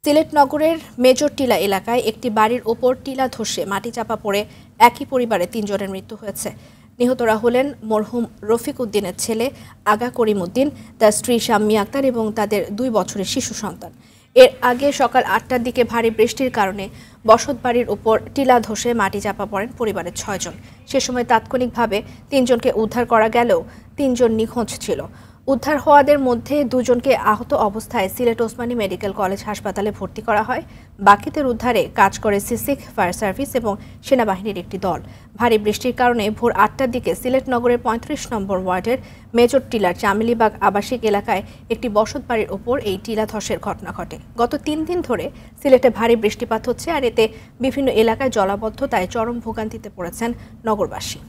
সিলেট নগরের মেজর টিলা এলাকায় একটি বাড়ির ওপর টিলা ধসে মাটি চাপা পড়ে একই পরিবারে ৩ জনের মৃত্যু হয়েছে। নিহতরা হলেন মরহুম রফিক উদ্দিনের ছেলে আগা করিম উদ্দিন, তার স্ত্রী শাম্মী আক্তার এবং তাদের ২ বছরের শিশু সন্তান। এর আগে সকাল ৮টার দিকে ভারী বৃষ্টির কারণে বসতবাড়ির ওপর টিলা ধসে মাটি চাপা পড়েন পরিবারের ৬ জন। সে সময় তাৎক্ষণিকভাবে ৩ জনকে উদ্ধার করা গেলেও ৩ জন নিখোঁজ ছিল। উদ্ধার হওয়াদের মধ্যে ২ জনকে আহত অবস্থায় সিলেট ওসমানী মেডিকেল কলেজ হাসপাতালে ভর্তি করা হয়। বাকিদের উদ্ধারে কাজ করে সিসিক, ফায়ার সার্ভিস এবং সেনাবাহিনীর একটি দল। ভারী বৃষ্টির কারণে ভোর ৮টার দিকে সিলেট নগরের ৩৫ নম্বর ওয়ার্ডের মেজর টিলার চামেলিবাগ আবাসিক এলাকায় একটি বসতবাড়ির ওপর এই টিলা ধসের ঘটনা ঘটে। গত ৩ দিন ধরে সিলেটে ভারী বৃষ্টিপাত হচ্ছে, আর এতে বিভিন্ন এলাকায় জলাবদ্ধতায় চরম ভোগান্তিতে পড়েছেন নগরবাসী।